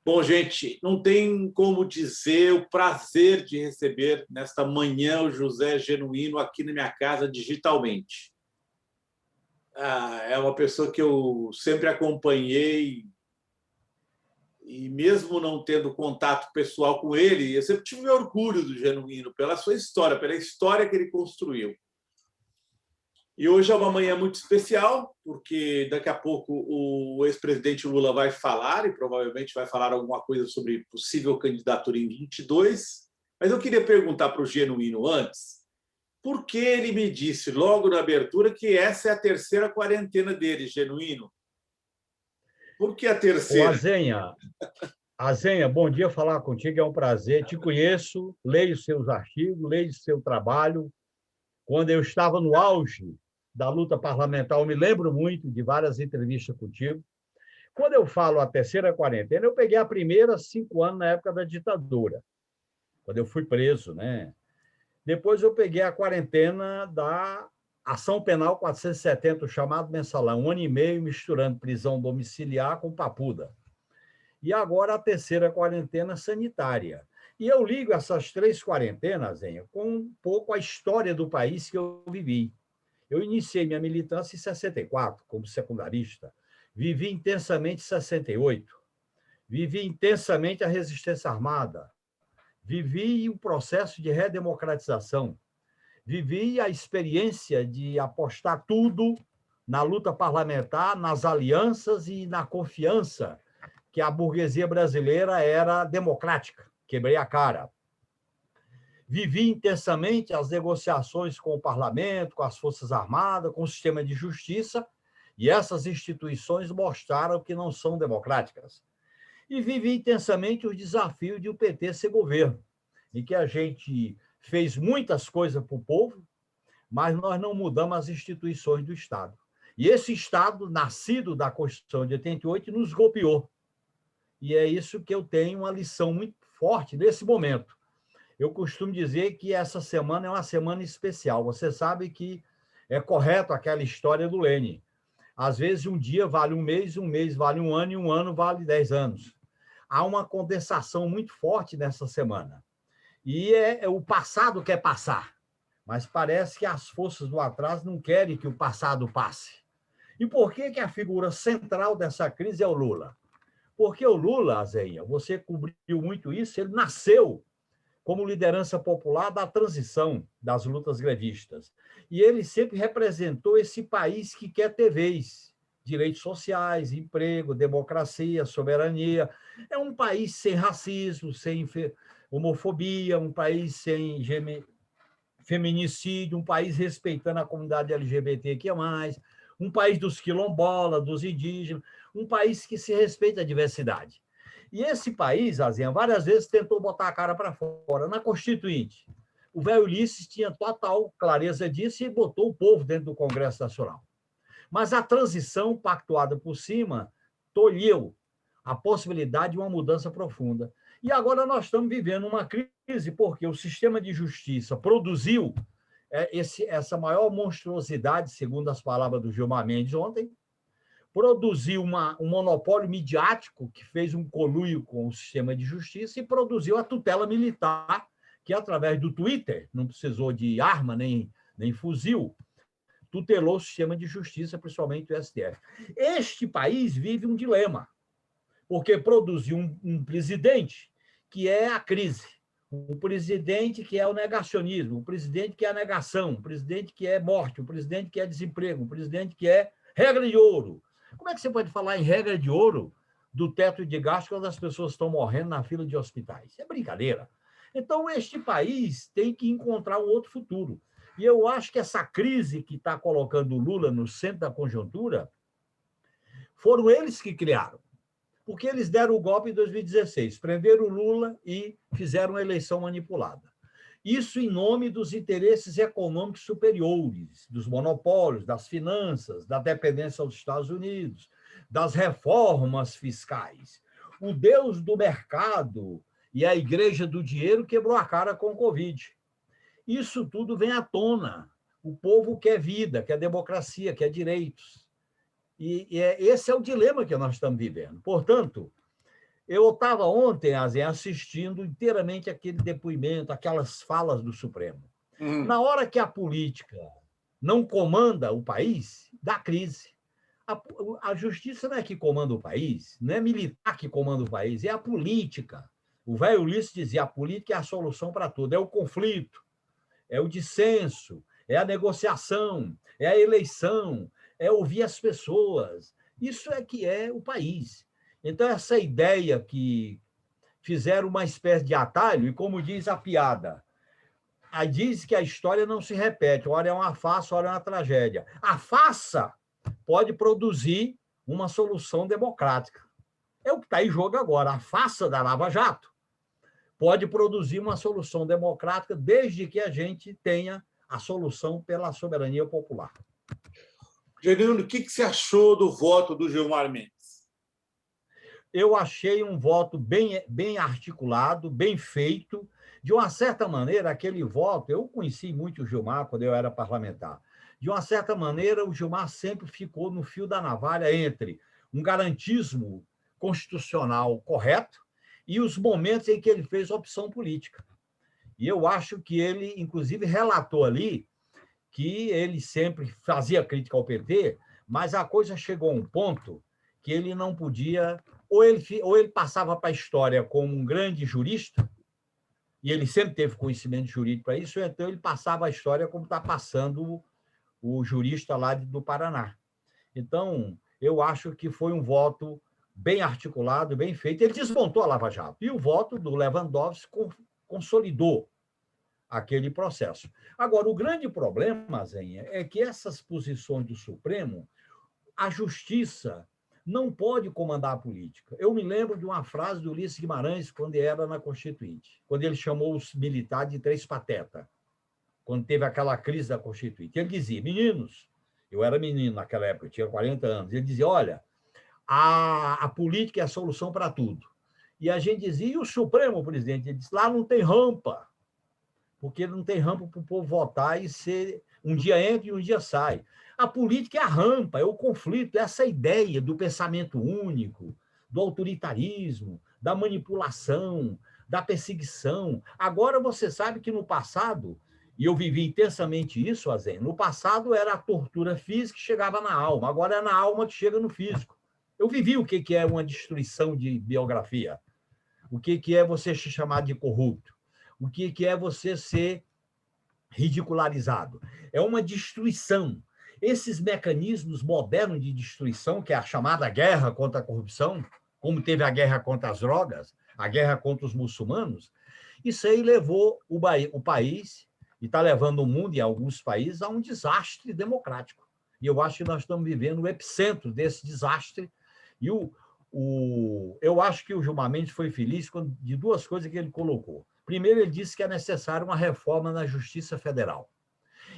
Bom, gente, não tem como dizer o prazer de receber nesta manhã o José Genuíno aqui na minha casa digitalmente. É uma pessoa que eu sempre acompanhei e mesmo não tendo contato pessoal com ele, eu sempre tive orgulho do Genuíno pela sua história, pela história que ele construiu. E hoje é uma manhã muito especial, porque daqui a pouco o ex-presidente Lula vai falar, e provavelmente vai falar alguma coisa sobre possível candidatura em 22. Mas eu queria perguntar para o Genuíno antes, por que ele me disse logo na abertura que essa é a terceira quarentena dele, Genuíno? Por que a Ô, terceira? Azenha, bom dia falar contigo, é um prazer. Te conheço, leio seus artigos, leio seu trabalho. Quando eu estava no auge da luta parlamentar, eu me lembro muito de várias entrevistas contigo. Quando eu falo a terceira quarentena, eu peguei a primeira 5 anos na época da ditadura, quando eu fui preso, né? Depois eu peguei a quarentena da Ação Penal 470, o chamado mensalão, 1 ano e meio misturando prisão domiciliar com papuda. E agora a terceira quarentena sanitária. E eu ligo essas 3 quarentenas, Zenha, com um pouco a história do país que eu vivi. Eu iniciei minha militância em 64, como secundarista. Vivi intensamente em 68. Vivi intensamente a resistência armada. Vivi o processo de redemocratização. Vivi a experiência de apostar tudo na luta parlamentar, nas alianças e na confiança que a burguesia brasileira era democrática. Quebrei a cara. Vivi intensamente as negociações com o parlamento, com as Forças Armadas, com o sistema de justiça, e essas instituições mostraram que não são democráticas. E vivi intensamente o desafio de o PT ser governo, em que a gente fez muitas coisas para o povo, mas nós não mudamos as instituições do Estado. E esse Estado, nascido da Constituição de 88, nos golpeou. E é isso que eu tenho uma lição muito forte nesse momento. Eu costumo dizer que essa semana é uma semana especial. Você sabe que é correto aquela história do Lênin. Às vezes, um dia vale um mês vale um ano, e um ano vale 10 anos. Há uma condensação muito forte nessa semana. E é o passado quer passar, mas parece que as forças do atraso não querem que o passado passe. E por que a figura central dessa crise é o Lula? Porque o Lula, Azenha, você cobriu muito isso, ele nasceu como liderança popular da transição das lutas grevistas. E ele sempre representou esse país que quer ter vez, direitos sociais, emprego, democracia, soberania. É um país sem racismo, sem homofobia, um país sem feminicídio, um país respeitando a comunidade LGBTQIA+, um país dos quilombolas, dos indígenas, um país que se respeita a diversidade. E esse país, Azinha, várias vezes tentou botar a cara para fora. Na Constituinte, o velho Ulisses tinha total clareza disso e botou o povo dentro do Congresso Nacional. Mas a transição pactuada por cima tolheu a possibilidade de uma mudança profunda. E agora nós estamos vivendo uma crise porque o sistema de justiça produziu essa maior monstruosidade, segundo as palavras do Gilmar Mendes ontem, produziu um monopólio midiático que fez um conluio com o sistema de justiça e produziu a tutela militar, que através do Twitter, não precisou de arma nem fuzil, tutelou o sistema de justiça, principalmente o STF. Este país vive um dilema, porque produziu um presidente que é a crise, um presidente que é o negacionismo, um presidente que é a negação, um presidente que é morte, um presidente que é desemprego, um presidente que é regra de ouro. Como é que você pode falar em regra de ouro do teto de gasto quando as pessoas estão morrendo na fila de hospitais? É brincadeira. Então, este país tem que encontrar um outro futuro. E eu acho que essa crise que está colocando o Lula no centro da conjuntura foram eles que criaram. Porque eles deram o golpe em 2016, prenderam o Lula e fizeram uma eleição manipulada. Isso em nome dos interesses econômicos superiores, dos monopólios, das finanças, da dependência aos Estados Unidos, das reformas fiscais. O Deus do mercado e a igreja do dinheiro quebrou a cara com o Covid. Isso tudo vem à tona. O povo quer vida, quer democracia, quer direitos. Esse é o dilema que nós estamos vivendo. Portanto, Eu estava ontem, Azen, assistindo inteiramente aquele depoimento, aquelas falas do Supremo. Na hora que a política não comanda o país, dá crise. A justiça não é que comanda o país, não é militar que comanda o país, é a política. O velho Ulisses dizia: a política é a solução para tudo, é o conflito, é o dissenso, é a negociação, é a eleição, é ouvir as pessoas. Isso é que é o país. Então, essa ideia que fizeram uma espécie de atalho, e como diz a piada, aí diz que a história não se repete, ora é uma farsa, ora é uma tragédia. A farsa pode produzir uma solução democrática. É o que está em jogo agora. A farsa da Lava Jato pode produzir uma solução democrática desde que a gente tenha a solução pela soberania popular. Genuíno, o que você achou do voto do Gilmar Mendes? Eu achei um voto bem articulado, bem feito. De uma certa maneira, aquele voto, eu conheci muito o Gilmar quando eu era parlamentar. De uma certa maneira, o Gilmar sempre ficou no fio da navalha entre um garantismo constitucional correto e os momentos em que ele fez opção política. E eu acho que ele, inclusive, relatou ali que ele sempre fazia crítica ao PT, mas a coisa chegou a um ponto que ele não podia... Ou ele passava para a história como um grande jurista, e ele sempre teve conhecimento jurídico para isso, então ele passava a história como está passando o jurista lá do Paraná. Então, eu acho que foi um voto bem articulado, bem feito. Ele desmontou a Lava Jato. E o voto do Lewandowski consolidou aquele processo. Agora, o grande problema, Zenha, é que essas posições do Supremo, a justiça não pode comandar a política. Eu me lembro de uma frase do Ulisses Guimarães, quando era na Constituinte, quando ele chamou os militares de três patetas, quando teve aquela crise da Constituinte. Ele dizia: meninos, eu era menino naquela época, eu tinha 40 anos, ele dizia: olha, a política é a solução para tudo. E a gente dizia: e o Supremo, presidente? Ele disse: lá não tem rampa, porque não tem rampa para o povo votar e ser um dia entra e um dia sai. A política é a rampa, é o conflito, é essa ideia do pensamento único, do autoritarismo, da manipulação, da perseguição. Agora você sabe que no passado, e eu vivi intensamente isso, Azen, no passado era a tortura física que chegava na alma, agora é na alma que chega no físico. Eu vivi o que é uma destruição de biografia, o que é você se chamar de corrupto, o que é você ser ridicularizado. É uma destruição. Esses mecanismos modernos de destruição, que é a chamada guerra contra a corrupção, como teve a guerra contra as drogas, a guerra contra os muçulmanos, isso aí levou o país, e está levando o mundo e alguns países, a um desastre democrático. E eu acho que nós estamos vivendo o epicentro desse desastre. E eu acho que o Gilmar Mendes foi feliz de duas coisas que ele colocou. Primeiro, ele disse que é necessária uma reforma na Justiça Federal.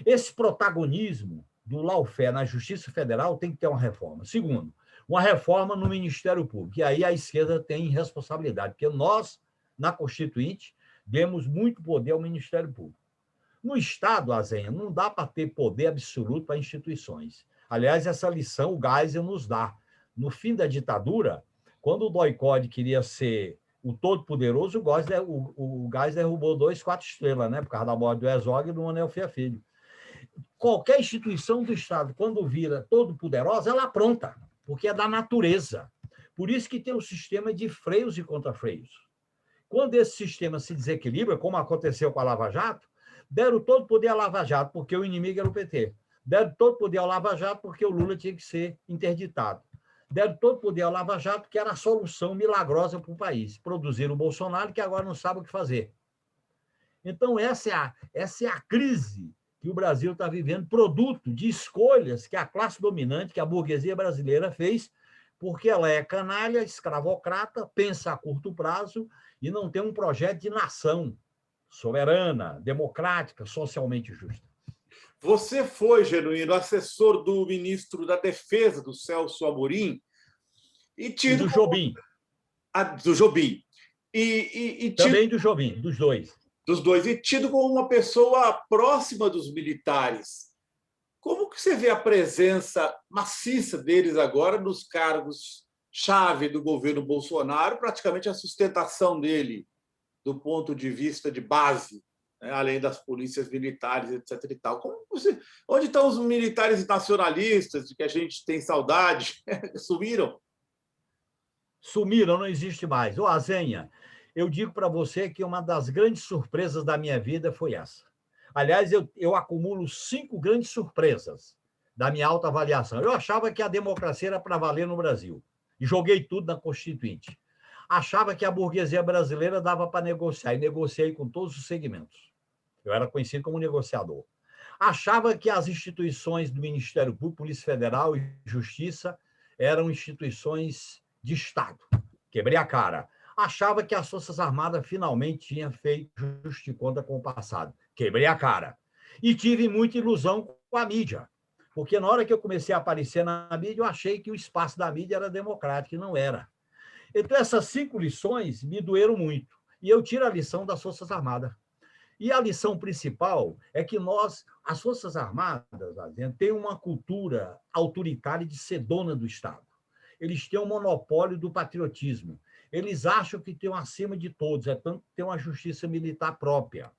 Esse protagonismo do lawfare na Justiça Federal tem que ter uma reforma. Segundo, uma reforma no Ministério Público. E aí a esquerda tem responsabilidade, porque nós, na Constituinte, demos muito poder ao Ministério Público. No Estado, Azenha, não dá para ter poder absoluto para instituições. Aliás, essa lição o Geisel nos dá. No fim da ditadura, quando o Doicode queria ser o todo-poderoso, o Geisel derrubou 2 4 estrelas, né? Por causa da morte do Herzog e do Manuel Filho. Qualquer instituição do Estado, quando vira todo-poderosa, ela apronta, porque é da natureza. Por isso que tem um sistema de freios e contrafreios. Quando esse sistema se desequilibra, como aconteceu com a Lava Jato, deram todo o poder à Lava Jato, porque o inimigo era o PT. Deram todo o poder ao Lava Jato, porque o Lula tinha que ser interditado. Deram todo o poder ao Lava Jato, que era a solução milagrosa para o país. Produziram o Bolsonaro, que agora não sabe o que fazer. Então, essa é a crise que o Brasil está vivendo, produto de escolhas que a classe dominante, que a burguesia brasileira fez, porque ela é canalha, escravocrata, pensa a curto prazo e não tem um projeto de nação soberana, democrática, socialmente justa. Você foi, Genuíno, assessor do ministro da Defesa, do Celso Amorim, e tido do Jobim. Do Jobim. Também do Jobim, dos dois. Dos dois. E tido como uma pessoa próxima dos militares. Como que você vê a presença maciça deles agora nos cargos chave do governo Bolsonaro, praticamente a sustentação dele do ponto de vista de base, né, além das polícias militares, etc. E tal. Onde estão os militares nacionalistas, de que a gente tem saudade? Sumiram? Sumiram, não existe mais. Ô, Azenha, eu digo para você que uma das grandes surpresas da minha vida foi essa. Aliás, eu acumulo 5 grandes surpresas da minha autoavaliação. Eu achava que a democracia era para valer no Brasil. E joguei tudo na Constituinte. Achava que a burguesia brasileira dava para negociar, e negociei com todos os segmentos. Eu era conhecido como negociador. Achava que as instituições do Ministério Público, Polícia Federal e Justiça eram instituições de Estado. Quebrei a cara. Achava que as Forças Armadas finalmente tinham feito justa conta com o passado. Quebrei a cara. E tive muita ilusão com a mídia. Porque na hora que eu comecei a aparecer na mídia, eu achei que o espaço da mídia era democrático, e não era. Então, essas 5 lições me doeram muito. E eu tiro a lição das Forças Armadas. E a lição principal é que as Forças Armadas, têm uma cultura autoritária de ser dona do Estado. Eles têm um monopólio do patriotismo. Eles acham que estão acima de todos, é tanto que tem uma justiça militar própria.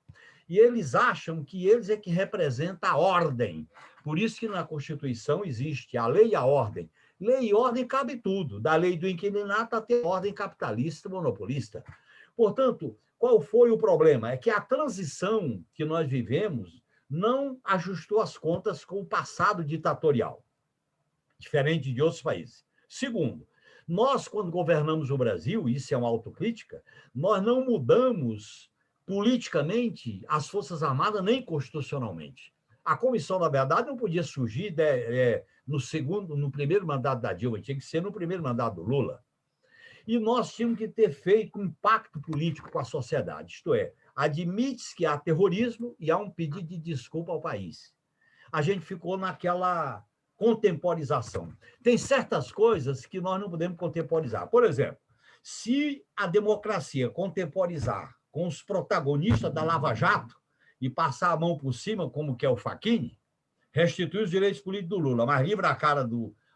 E eles acham que eles é que representam a ordem. Por isso que na Constituição existe a lei e a ordem. Lei e ordem cabe tudo, da lei do inquilinato até a ordem capitalista monopolista. Portanto, qual foi o problema? É que a transição que nós vivemos não ajustou as contas com o passado ditatorial, diferente de outros países. Segundo, nós, quando governamos o Brasil, isso é uma autocrítica, nós não mudamos politicamente as Forças Armadas nem constitucionalmente. A comissão, na verdade, não podia surgir no primeiro mandato da Dilma, tinha que ser no primeiro mandato do Lula. E nós tínhamos que ter feito um impacto político com a sociedade, isto é, admite-se que há terrorismo e há um pedido de desculpa ao país. A gente ficou naquela contemporização. Tem certas coisas que nós não podemos contemporizar. Por exemplo, se a democracia contemporizar com os protagonistas da Lava Jato e passar a mão por cima, como que é o Facchini, restituir os direitos políticos do Lula, mas livra a cara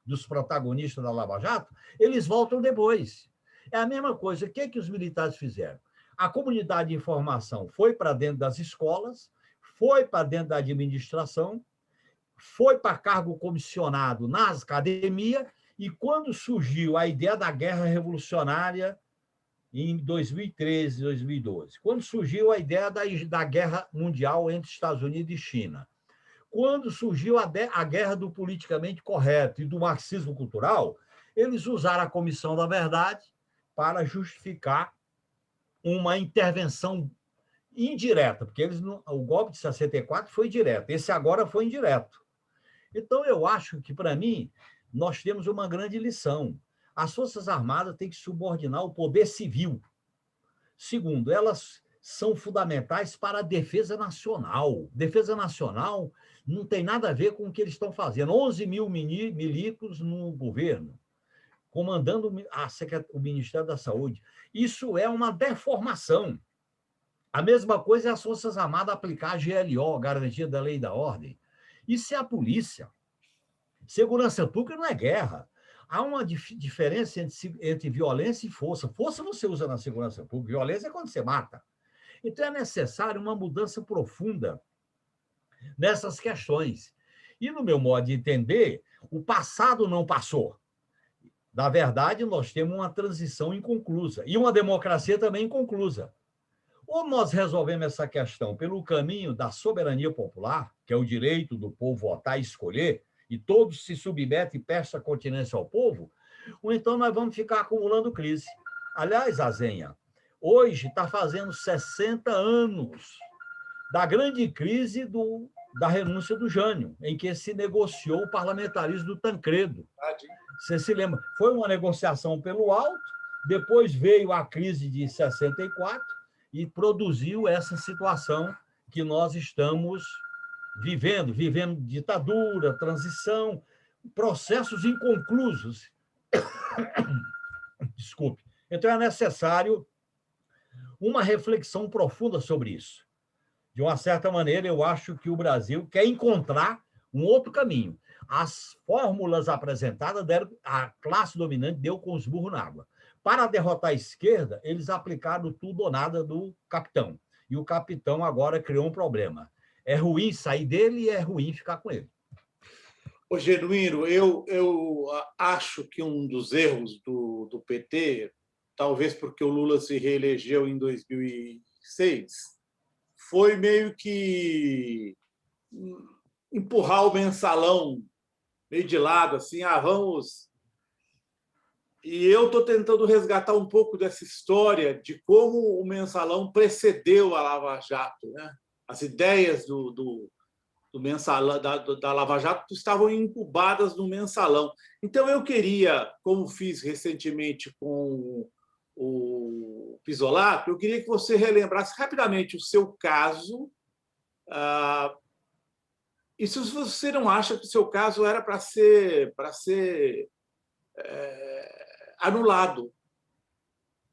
dos protagonistas da Lava Jato, eles voltam depois. É a mesma coisa. O que os militares fizeram? A comunidade de informação foi para dentro das escolas, foi para dentro da administração, foi para cargo comissionado nas academias, e quando surgiu a ideia da guerra revolucionária, em 2013, 2012, quando surgiu a ideia da guerra mundial entre Estados Unidos e China, quando surgiu a guerra do politicamente correto e do marxismo cultural, eles usaram a Comissão da Verdade para justificar uma intervenção indireta, porque o golpe de 64 foi direto, esse agora foi indireto. Então, eu acho que, para mim, nós temos uma grande lição. As Forças Armadas têm que subordinar o poder civil. Segundo, elas são fundamentais para a defesa nacional. Defesa nacional não tem nada a ver com o que eles estão fazendo. 11 mil milicos no governo, comandando o Ministério da Saúde. Isso é uma deformação. A mesma coisa é as Forças Armadas aplicar a GLO, Garantia da Lei e da Ordem. Isso é a polícia. Segurança pública não é guerra. Há uma diferença entre violência e força. Força você usa na segurança pública, violência é quando você mata. Então, é necessário uma mudança profunda nessas questões. E, no meu modo de entender, o passado não passou. Na verdade, nós temos uma transição inconclusa e uma democracia também inconclusa. Ou nós resolvemos essa questão pelo caminho da soberania popular, que é o direito do povo votar e escolher, e todos se submetem e prestam continência ao povo, ou então nós vamos ficar acumulando crise. Aliás, Azenha, hoje está fazendo 60 anos da grande crise da renúncia do Jânio, em que se negociou o parlamentarismo do Tancredo. Você se lembra? Foi uma negociação pelo alto, depois veio a crise de 64 e produziu essa situação que nós estamos vivendo ditadura, transição, processos inconclusos. Desculpe. Então, é necessário uma reflexão profunda sobre isso. De uma certa maneira, eu acho que o Brasil quer encontrar um outro caminho. As fórmulas apresentadas deram, a classe dominante deu com os burros na água. Para derrotar a esquerda, eles aplicaram tudo ou nada do capitão. E o capitão agora criou um problema. É ruim sair dele e é ruim ficar com ele. Ô, Genuíno, eu acho que um dos erros do PT, talvez porque o Lula se reelegeu em 2006, foi meio que empurrar o mensalão meio de lado, assim, vamos... E eu estou tentando resgatar um pouco dessa história de como o mensalão precedeu a Lava Jato, né? As ideias do mensalão, da Lava Jato estavam incubadas no mensalão. Então, eu queria, como fiz recentemente com o Pisolato, eu queria que você relembrasse rapidamente o seu caso. E se você não acha que o seu caso era para ser anulado,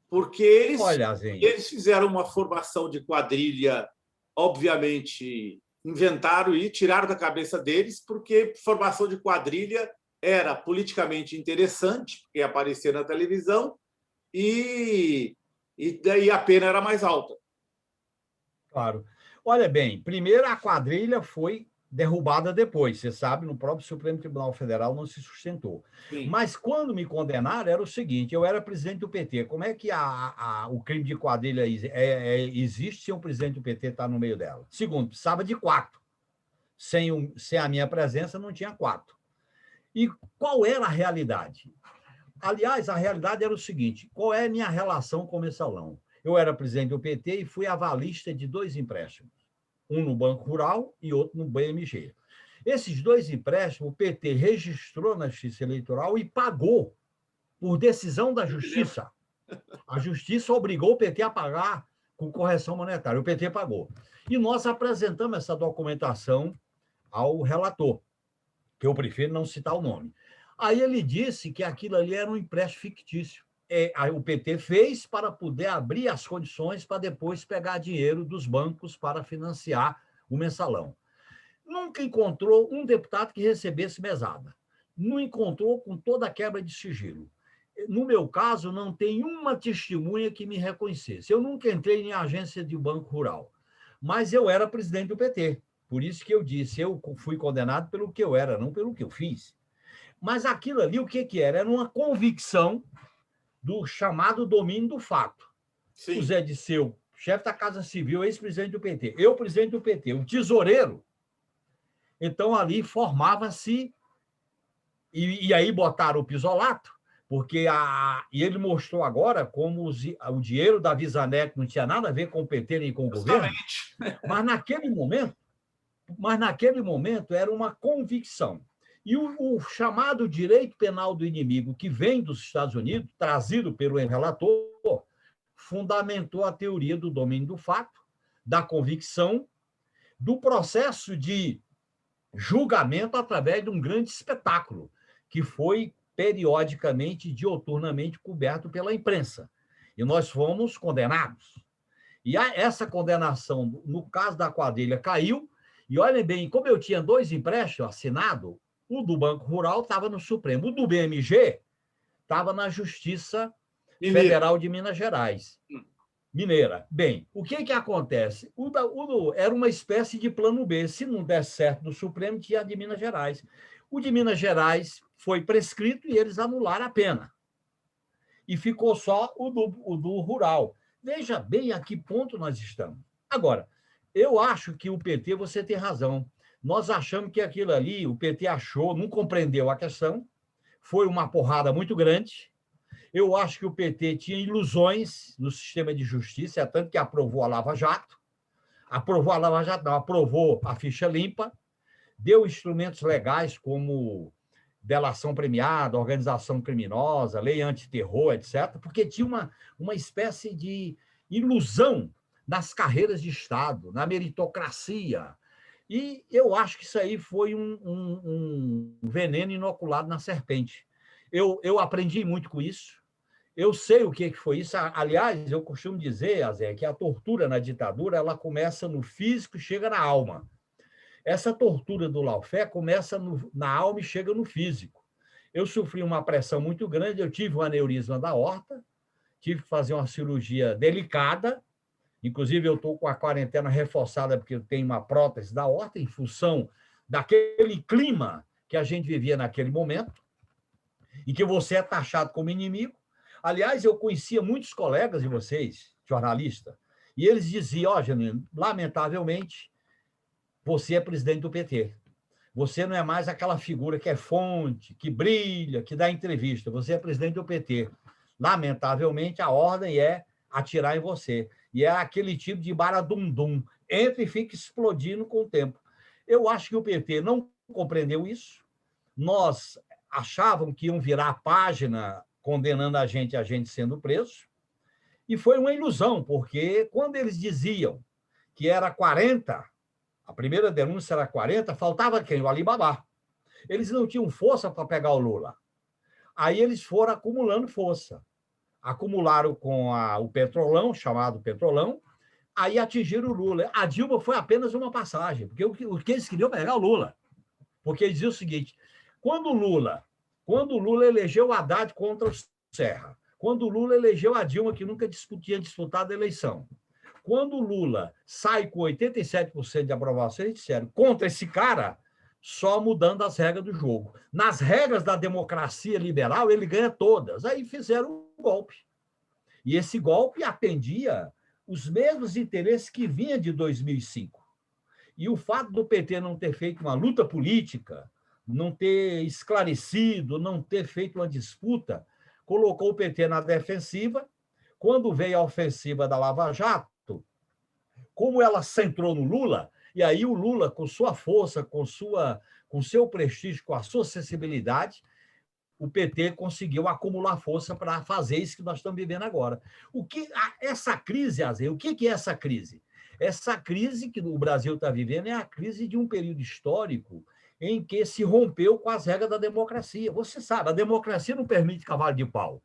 porque eles fizeram uma formação de quadrilha, obviamente inventaram e tiraram da cabeça deles, porque formação de quadrilha era politicamente interessante, porque aparecia na televisão, e daí a pena era mais alta. Claro. Olha bem, primeiro a quadrilha foi derrubada depois, você sabe, no próprio Supremo Tribunal Federal não se sustentou. Sim. Mas quando me condenaram era o seguinte, eu era presidente do PT, como é que o crime de quadrilha existe se um presidente do PT está no meio dela? Segundo, precisava de 4. Sem a minha presença não tinha 4. E qual era a realidade? Aliás, a realidade era o seguinte, qual é a minha relação com o mensalão? Eu era presidente do PT e fui avalista de 2 empréstimos. Um no Banco Rural e outro no BMG. Esses 2 empréstimos, o PT registrou na Justiça Eleitoral e pagou por decisão da Justiça. A Justiça obrigou o PT a pagar com correção monetária. O PT pagou. E nós apresentamos essa documentação ao relator, que eu prefiro não citar o nome. Aí ele disse que aquilo ali era um empréstimo fictício. Aí o PT fez para poder abrir as condições para depois pegar dinheiro dos bancos para financiar o mensalão. Nunca encontrou um deputado que recebesse mesada. Não encontrou com toda a quebra de sigilo. No meu caso, não tem uma testemunha que me reconhecesse. Eu nunca entrei em agência de banco rural, mas eu era presidente do PT. Por isso que eu disse, eu fui condenado pelo que eu era, não pelo que eu fiz. Mas aquilo ali, o que era? Era uma convicção do chamado domínio do fato. Sim. O Zé Disseu, chefe da Casa Civil, ex-presidente do PT, eu, presidente do PT, o tesoureiro. Então, ali formava-se, e aí botaram o Pisolato, porque e ele mostrou agora como o dinheiro da Visanet não tinha nada a ver com o PT nem com o governo, mas naquele momento era uma convicção. E o chamado direito penal do inimigo, que vem dos Estados Unidos, trazido pelo relator, fundamentou a teoria do domínio do fato, da convicção, do processo de julgamento através de um grande espetáculo, que foi periodicamente, dioturnamente coberto pela imprensa. E nós fomos condenados. E essa condenação, no caso da quadrilha, caiu. E olhem bem, como eu tinha 2 empréstimos assinados, o do Banco Rural estava no Supremo. O do BMG estava na Justiça Federal de Minas Gerais. Mineira. Bem, o que acontece? Era uma espécie de plano B. Se não desse certo no Supremo, tinha a de Minas Gerais. O de Minas Gerais foi prescrito e eles anularam a pena. E ficou só o do Rural. Veja bem a que ponto nós estamos. Agora, eu acho que o PT, você tem razão. Nós achamos que aquilo ali, o PT achou, não compreendeu a questão, foi uma porrada muito grande. Eu acho que o PT tinha ilusões no sistema de justiça, tanto que aprovou a Lava Jato, aprovou a ficha limpa, deu instrumentos legais como delação premiada, organização criminosa, lei antiterror, etc., porque tinha uma espécie de ilusão nas carreiras de Estado, na meritocracia. E eu acho que isso aí foi um veneno inoculado na serpente. Eu aprendi muito com isso. Eu sei o que foi isso. Aliás, eu costumo dizer, Azé, que a tortura na ditadura ela começa no físico e chega na alma. Essa tortura do lawfare começa na alma e chega no físico. Eu sofri uma pressão muito grande, eu tive um aneurisma da aorta, tive que fazer uma cirurgia delicada, inclusive eu estou com a quarentena reforçada porque eu tenho uma prótese da aorta em função daquele clima que a gente vivia naquele momento, e que você é taxado como inimigo. Aliás, eu conhecia muitos colegas de vocês, jornalistas, e eles diziam, ó, Genuíno, lamentavelmente, você é presidente do PT. Você não é mais aquela figura que é fonte, que brilha, que dá entrevista. Você é presidente do PT. Lamentavelmente, a ordem é atirar em você. E é aquele tipo de baradum-dum. Entra e fica explodindo com o tempo. Eu acho que o PT não compreendeu isso. Nós achavam que iam virar a página condenando a gente sendo preso. E foi uma ilusão, porque quando eles diziam que era 40, a primeira denúncia era 40, faltava quem? O Alibaba. Eles não tinham força para pegar o Lula. Aí eles foram acumulando força. Acumularam com o Petrolão, chamado Petrolão, aí atingiram o Lula. A Dilma foi apenas uma passagem, porque o que eles queriam pegar o Lula. Porque eles diziam o seguinte, quando o Lula elegeu o Haddad contra o Serra, quando o Lula elegeu a Dilma, que nunca tinha disputado a eleição, quando o Lula sai com 87% de aprovação, eles disseram, contra esse cara, só mudando as regras do jogo. Nas regras da democracia liberal, ele ganha todas. Aí fizeram um golpe. E esse golpe atendia os mesmos interesses que vinha de 2005. E o fato do PT não ter feito uma luta política, não ter esclarecido, não ter feito uma disputa, colocou o PT na defensiva. Quando veio a ofensiva da Lava Jato, como ela centrou no Lula, e aí o Lula, com sua força, com seu prestígio, com a sua sensibilidade, o PT conseguiu acumular força para fazer isso que nós estamos vivendo agora. Essa crise, Azen, o que é essa crise? Essa crise que o Brasil está vivendo é a crise de um período histórico em que se rompeu com as regras da democracia. Você sabe, a democracia não permite cavalo de pau.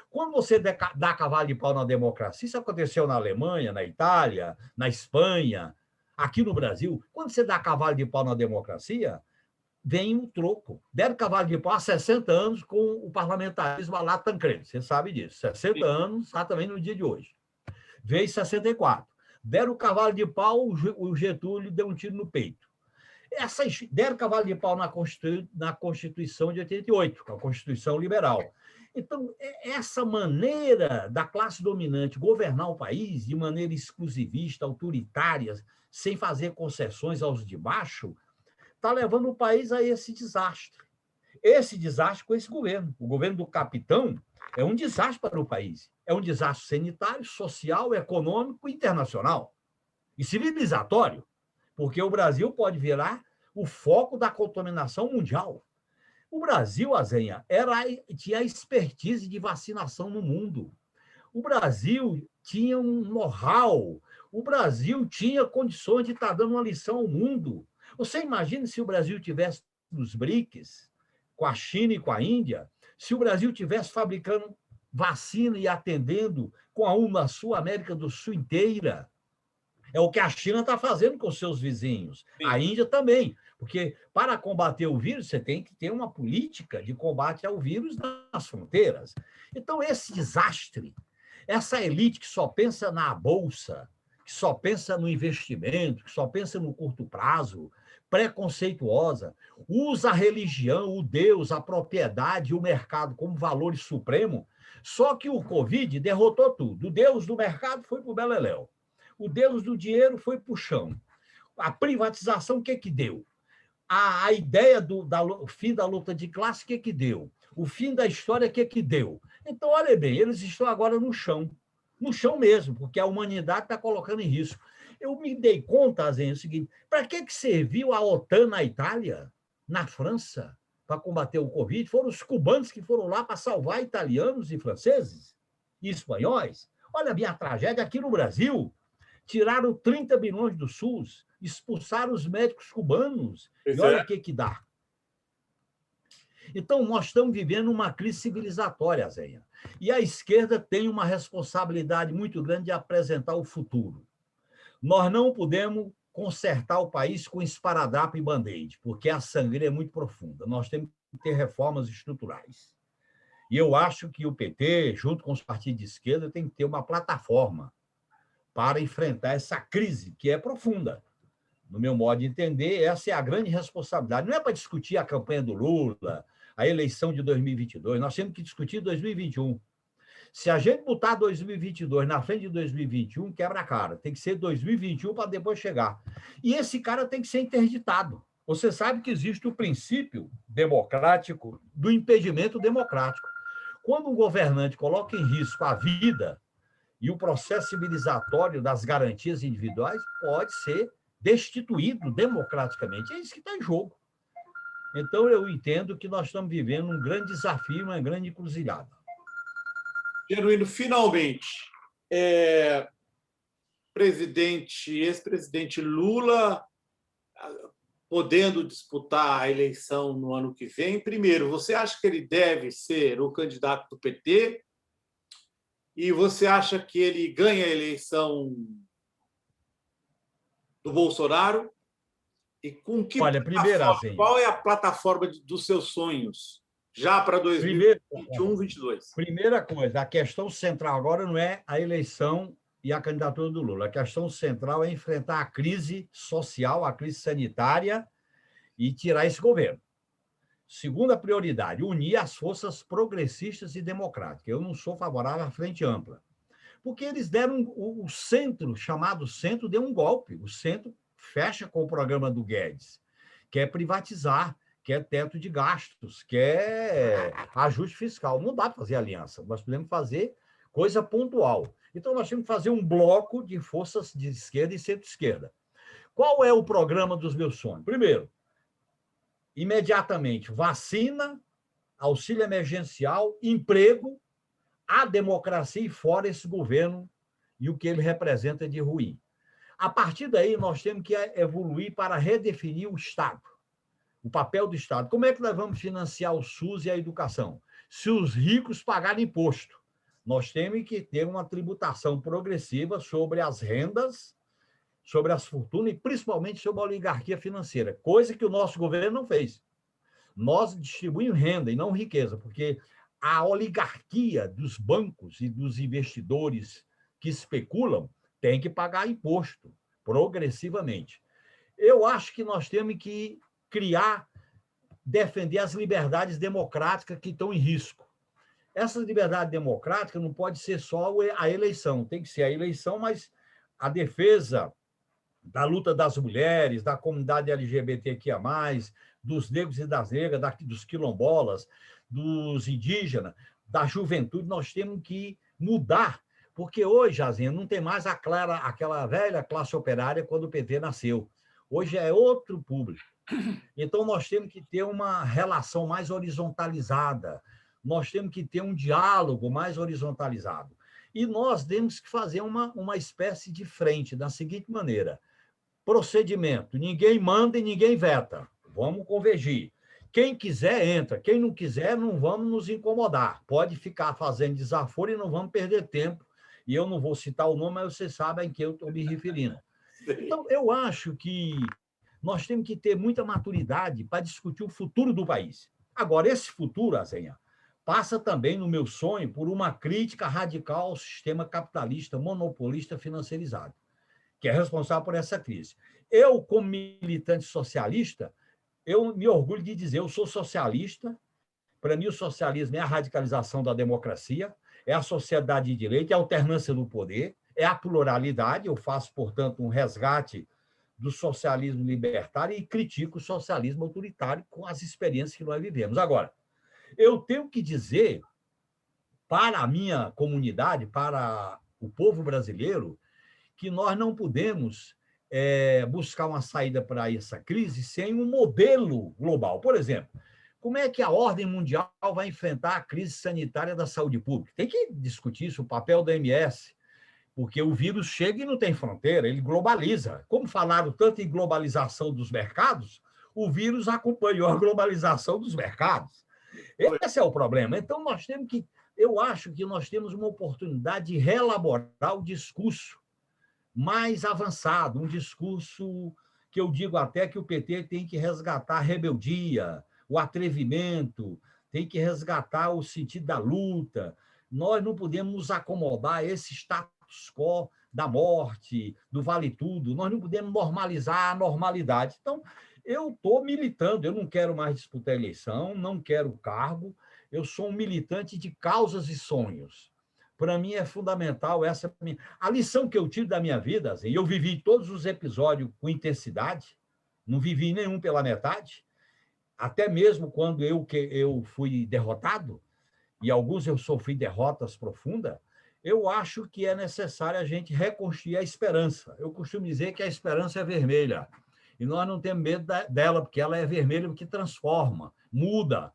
Quando você dá cavalo de pau na democracia, isso aconteceu na Alemanha, na Itália, na Espanha, aqui no Brasil, quando você dá cavalo de pau na democracia, vem um troco. Deram cavalo de pau há 60 anos com o parlamentarismo lá Tancredo, você sabe disso. 60 anos, exatamente no dia de hoje. Veio 64. Deram o cavalo de pau, o Getúlio deu um tiro no peito. Deram cavalo de pau na Constituição de 88, a Constituição Liberal. Então, essa maneira da classe dominante governar o país de maneira exclusivista, autoritária, sem fazer concessões aos de baixo, está levando o país a esse desastre. Esse desastre com esse governo. O governo do capitão é um desastre para o país. É um desastre sanitário, social, econômico, internacional e civilizatório, porque o Brasil pode virar o foco da contaminação mundial. O Brasil, Azenha, tinha expertise de vacinação no mundo. O Brasil tinha um know-how. O Brasil tinha condições de estar dando uma lição ao mundo. Você imagina se o Brasil tivesse nos BRICS, com a China e com a Índia, se o Brasil tivesse fabricando vacina e atendendo com a sua América do Sul inteira. É o que a China está fazendo com seus vizinhos. Sim. A Índia também. Porque para combater o vírus, você tem que ter uma política de combate ao vírus nas fronteiras. Então, esse desastre, essa elite que só pensa na bolsa, que só pensa no investimento, que só pensa no curto prazo, preconceituosa, usa a religião, o Deus, a propriedade, o mercado como valores supremos, só que o Covid derrotou tudo. O Deus do mercado foi para o beleléu. O Deus do dinheiro foi para o chão. A privatização, o que deu? A ideia do fim da luta de classe, o que deu? O fim da história, o que deu? Então, olha bem, eles estão agora no chão mesmo, porque a humanidade está colocando em risco. Eu me dei conta, Azen, o seguinte, para que serviu a OTAN na Itália, na França, para combater o Covid? Foram os cubanos que foram lá para salvar italianos e franceses e espanhóis. Olha a minha tragédia aqui no Brasil. Tiraram 30 bilhões do SUS, expulsaram os médicos cubanos. E olha o que dá. Então, nós estamos vivendo uma crise civilizatória, Zenha. E a esquerda tem uma responsabilidade muito grande de apresentar o futuro. Nós não podemos consertar o país com esparadrapo e band-aid, porque a sangria é muito profunda. Nós temos que ter reformas estruturais. E eu acho que o PT, junto com os partidos de esquerda, tem que ter uma plataforma para enfrentar essa crise, que é profunda. No meu modo de entender, essa é a grande responsabilidade. Não é para discutir a campanha do Lula, a eleição de 2022, nós temos que discutir 2021. Se a gente botar 2022 na frente de 2021, quebra a cara. Tem que ser 2021 para depois chegar. E esse cara tem que ser interditado. Você sabe que existe o princípio democrático do impedimento democrático. Quando um governante coloca em risco a vida e o processo civilizatório das garantias individuais, pode ser destituído democraticamente. É isso que está em jogo. Então, eu entendo que nós estamos vivendo um grande desafio, uma grande encruzilhada. Genuíno, finalmente, ex-presidente Lula podendo disputar a eleição no ano que vem. Primeiro, você acha que ele deve ser o candidato do PT? E você acha que ele ganha a eleição do Bolsonaro? E com que Olha, primeiro, assim, qual é a plataforma dos seus sonhos já para 2021, 2022? Primeira coisa, a questão central agora não é a eleição e a candidatura do Lula. A questão central é enfrentar a crise social, a crise sanitária e tirar esse governo. Segunda prioridade, unir as forças progressistas e democráticas. Eu não sou favorável à frente ampla, porque eles deram o centro, chamado centro, deu um golpe. O centro fecha com o programa do Guedes, quer privatizar, quer teto de gastos, quer ajuste fiscal. Não dá para fazer aliança, nós podemos fazer coisa pontual. Então, nós temos que fazer um bloco de forças de esquerda e centro-esquerda. Qual é o programa dos meus sonhos? Primeiro, imediatamente, vacina, auxílio emergencial, emprego, a democracia e fora esse governo e o que ele representa de ruim. A partir daí, nós temos que evoluir para redefinir o Estado, o papel do Estado. Como é que nós vamos financiar o SUS e a educação? Se os ricos pagarem imposto, nós temos que ter uma tributação progressiva sobre as rendas, sobre as fortunas e principalmente sobre a oligarquia financeira, coisa que o nosso governo não fez. Nós distribuímos renda e não riqueza, porque a oligarquia dos bancos e dos investidores que especulam tem que pagar imposto progressivamente. Eu acho que nós temos que defender as liberdades democráticas que estão em risco. Essa liberdade democrática não pode ser só a eleição, tem que ser a eleição, mas a defesa da luta das mulheres, da comunidade LGBTQIA+, dos negros e das negras, dos quilombolas, dos indígenas, da juventude, nós temos que mudar, porque hoje, Jazinha, não tem mais aquela velha classe operária quando o PT nasceu. Hoje é outro público. Então, nós temos que ter uma relação mais horizontalizada, nós temos que ter um diálogo mais horizontalizado. E nós temos que fazer uma espécie de frente, da seguinte maneira: procedimento, ninguém manda e ninguém veta, vamos convergir. Quem quiser, entra. Quem não quiser, não vamos nos incomodar. Pode ficar fazendo desaforo e não vamos perder tempo. E eu não vou citar o nome, mas vocês sabem a quem eu estou me referindo. Então, eu acho que nós temos que ter muita maturidade para discutir o futuro do país. Agora, esse futuro, Azenha, passa também, no meu sonho, por uma crítica radical ao sistema capitalista, monopolista, financiarizado, que é responsável por essa crise. Eu, como militante socialista, eu me orgulho de dizer, eu sou socialista. Para mim, o socialismo é a radicalização da democracia, é a sociedade de direito, é a alternância do poder, é a pluralidade. Eu faço, portanto, um resgate do socialismo libertário e critico o socialismo autoritário com as experiências que nós vivemos. Agora, eu tenho que dizer para a minha comunidade, para o povo brasileiro, que nós não podemos buscar uma saída para essa crise sem um modelo global. Por exemplo, como é que a ordem mundial vai enfrentar a crise sanitária da saúde pública? Tem que discutir isso, o papel da OMS, porque o vírus chega e não tem fronteira, ele globaliza. Como falaram tanto em globalização dos mercados, o vírus acompanhou a globalização dos mercados. Esse é o problema. Então, eu acho que nós temos uma oportunidade de reelaborar o discurso mais avançado, um discurso que eu digo até que o PT tem que resgatar a rebeldia, o atrevimento, tem que resgatar o sentido da luta. Nós não podemos nos acomodar a esse status quo da morte, do vale tudo, nós não podemos normalizar a normalidade. Então, eu estou militando, eu não quero mais disputar eleição, não quero cargo, eu sou um militante de causas e sonhos. Para mim é fundamental essa. A lição que eu tiro da minha vida, assim, eu vivi todos os episódios com intensidade, não vivi nenhum pela metade, até mesmo quando eu fui derrotado, e alguns eu sofri derrotas profundas, eu acho que é necessário a gente reconstruir a esperança. Eu costumo dizer que a esperança é vermelha, e nós não temos medo dela, porque ela é vermelha, porque transforma, muda.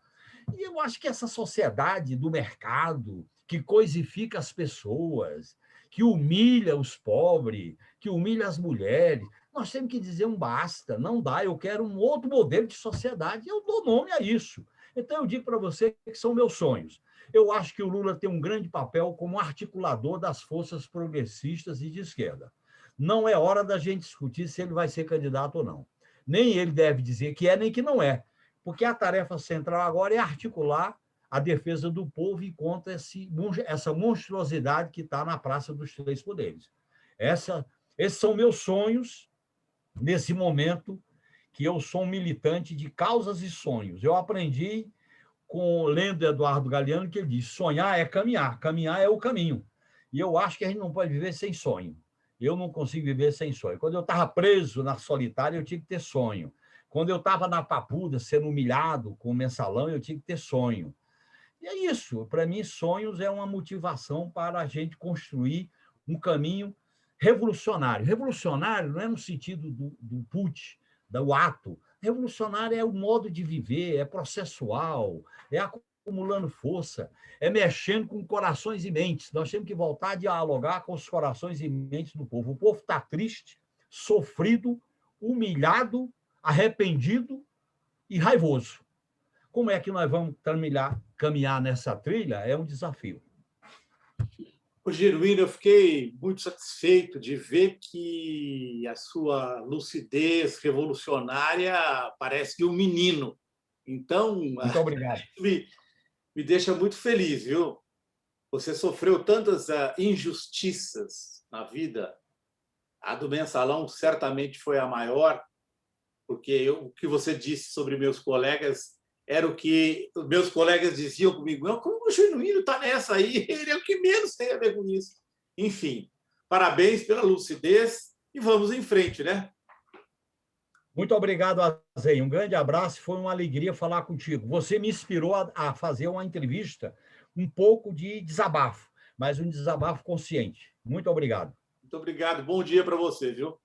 E eu acho que essa sociedade do mercado, que coisifica as pessoas, que humilha os pobres, que humilha as mulheres, nós temos que dizer um basta, não dá, eu quero um outro modelo de sociedade, e eu dou nome a isso. Então, eu digo para você que são meus sonhos. Eu acho que o Lula tem um grande papel como articulador das forças progressistas e de esquerda. Não é hora da gente discutir se ele vai ser candidato ou não. Nem ele deve dizer que é, nem que não é, porque a tarefa central agora é articular a defesa do povo e contra essa monstruosidade que está na Praça dos Três Poderes. Esses são meus sonhos nesse momento que eu sou um militante de causas e sonhos. Eu aprendi lendo Eduardo Galeano, que ele diz: sonhar é caminhar, caminhar é o caminho. E eu acho que a gente não pode viver sem sonho. Eu não consigo viver sem sonho. Quando eu estava preso na solitária, eu tinha que ter sonho. Quando eu estava na Papuda, sendo humilhado com o mensalão, eu tinha que ter sonho. E é isso. Para mim, sonhos é uma motivação para a gente construir um caminho revolucionário. Revolucionário não é no sentido do put, do ato. Revolucionário é o modo de viver, é processual, é acumulando força, é mexendo com corações e mentes. Nós temos que voltar a dialogar com os corações e mentes do povo. O povo está triste, sofrido, humilhado, arrependido e raivoso. Como é que nós vamos caminhar nessa trilha? É um desafio. Genuíno, eu fiquei muito satisfeito de ver que a sua lucidez revolucionária parece que um menino. Então, muito obrigado. Me deixa muito feliz, viu? Você sofreu tantas injustiças na vida. A do mensalão certamente foi a maior, porque o que você disse sobre meus colegas era o que os meus colegas diziam comigo: como o Genuíno está nessa aí? Ele é o que menos tem a ver com isso. Enfim, parabéns pela lucidez e vamos em frente, né? Muito obrigado, Azen. Um grande abraço, foi uma alegria falar contigo. Você me inspirou a fazer uma entrevista um pouco de desabafo, mas um desabafo consciente. Muito obrigado. Muito obrigado. Bom dia para você, viu?